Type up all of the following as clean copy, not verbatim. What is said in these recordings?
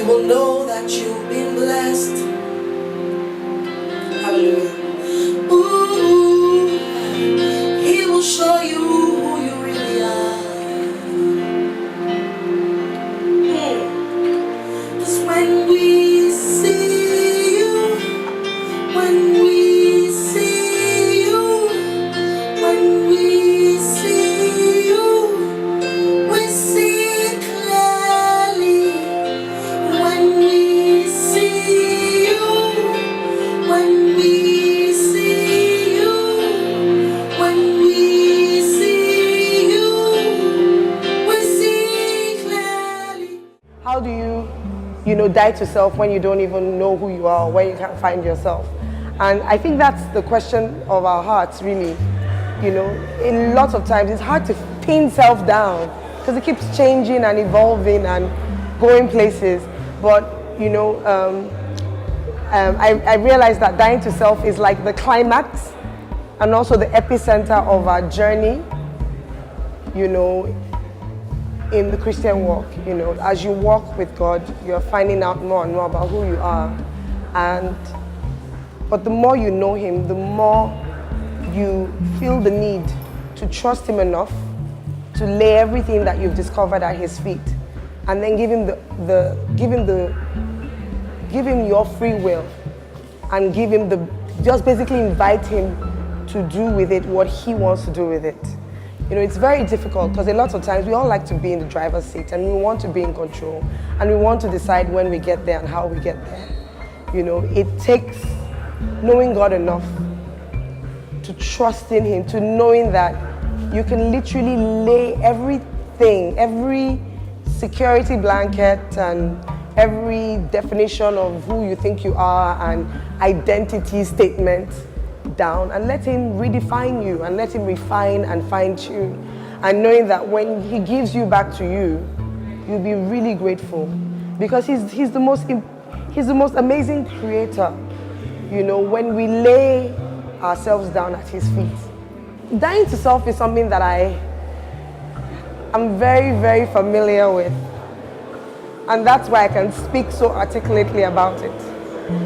will know that you've been blessed. Hallelujah. Ooh, He will show you who you really are. Cause when we see you, when we see you, when we see you, we see clearly. When we see you, when we see you, when we see you, we see clearly. How do you die to self when you don't even know who you are, when you can't find yourself? And I think that's the question of our hearts, really. In lots of times it's hard to pin self down because it keeps changing and evolving and going places. But I realized that dying to self is like the climax and also the epicenter of our journey, in the Christian walk. As you walk with God, you're finding out more and more about who you are. But the more you know Him, the more you feel the need to trust Him enough to lay everything that you've discovered at His feet, and then give Him your free will, and just basically invite Him to do with it what He wants to do with it. It's very difficult because a lot of times we all like to be in the driver's seat and we want to be in control and we want to decide when we get there and how we get there. It takes knowing God enough to trust in Him, to knowing that you can literally lay everything, every security blanket and every definition of who you think you are and identity statement down and let Him redefine you and let Him refine and fine-tune, and knowing that when He gives you back to you, you'll be really grateful because He's the most amazing creator. When we lay ourselves down at His feet. Dying to self is something that I'm very, very familiar with, and that's why I can speak so articulately about it.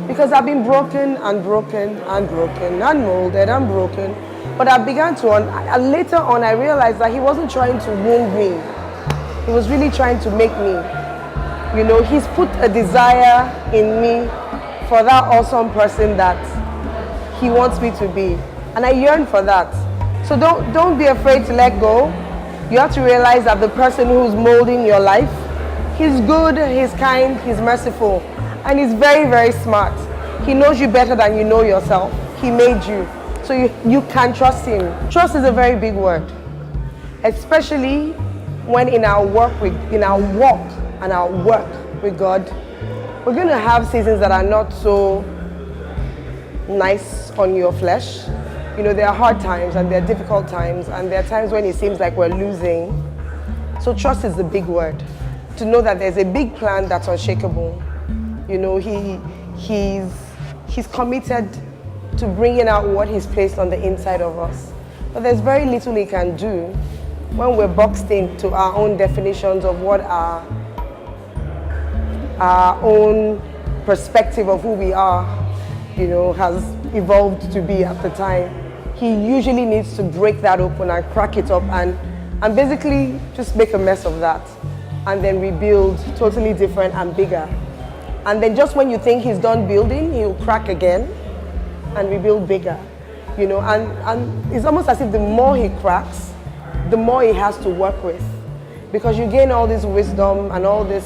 Because I've been broken and broken and broken and molded and broken. But I began to, later on I realized that He wasn't trying to wound me. He was really trying to make me. He's put a desire in me for that awesome person that He wants me to be. And I yearn for that. So don't be afraid to let go. You have to realize that the person who's molding your life, He's good, He's kind, He's merciful. And He's very, very smart. He knows you better than you know yourself. He made you. So you can trust Him. Trust is a very big word. Especially when in our walk and our work with God, we're going to have seasons that are not so nice on your flesh. There are hard times and there are difficult times and there are times when it seems like we're losing. So trust is the big word. To know that there's a big plan that's unshakable. He's committed to bringing out what He's placed on the inside of us. But there's very little He can do when we're boxed into our own definitions of what our own perspective of who we are, has evolved to be at the time. He usually needs to break that open and crack it up and basically just make a mess of that and then rebuild totally different and bigger. And then just when you think He's done building, He'll crack again and rebuild bigger. And it's almost as if the more He cracks, the more He has to work with. Because you gain all this wisdom and all this,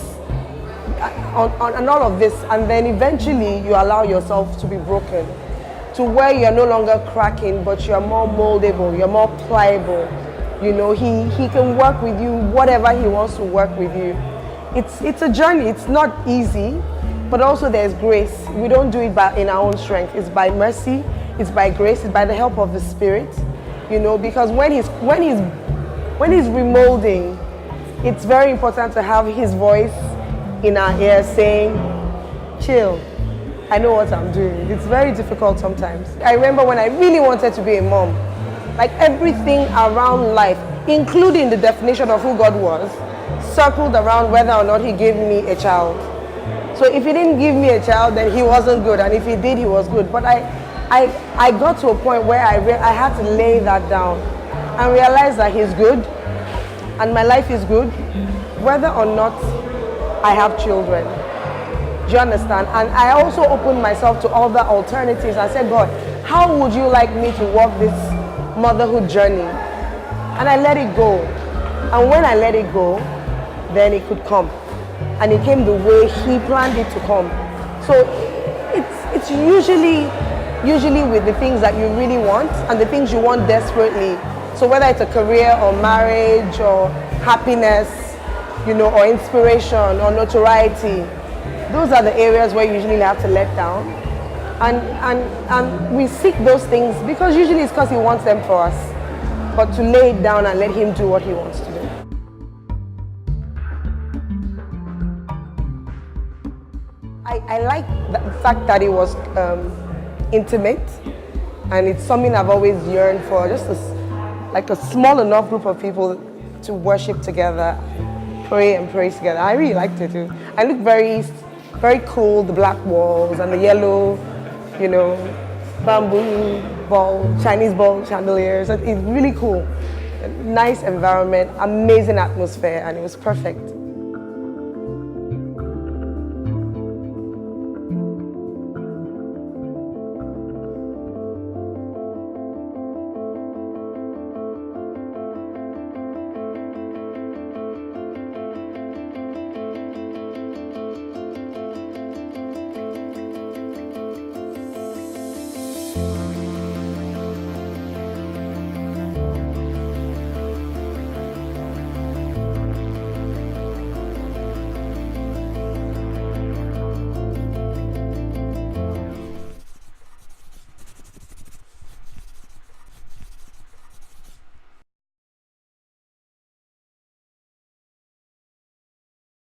and all of this, and then eventually you allow yourself to be broken to where you're no longer cracking, but you're more moldable, you're more pliable. He can work with you, whatever He wants to work with you. It's a journey. It's not easy, but also there's grace. We don't do it in our own strength. It's by mercy, it's by grace, it's by the help of the Spirit. Because when he's remolding, it's very important to have His voice in our ears saying, chill, I know what I'm doing. It's very difficult sometimes. I remember when I really wanted to be a mom, like everything around life, including the definition of who God was, circled around whether or not He gave me a child. So if he didn't give me a child, then he wasn't good, and if he did, he was good. But I got to a point where I had to lay that down and realize that he's good, and my life is good, whether or not I have children. Do you understand? And I also opened myself to other alternatives. I said, God, how would you like me to walk this motherhood journey? And I let it go. And when I let it go, then it could come. And it came the way he planned it to come. So it's usually with the things that you really want and the things you want desperately. So whether it's a career or marriage or happiness, or inspiration or notoriety, those are the areas where you usually have to let down. And we seek those things because usually it's because he wants them for us. But to lay it down and let him do what he wants to do. I like the fact that it was intimate, and it's something I've always yearned for, just like a small enough group of people to worship together, pray and praise together. I really liked it too. I looked very, very cool, the black walls and the yellow, bamboo ball, Chinese ball chandeliers. It's really cool. Nice environment, amazing atmosphere, and it was perfect.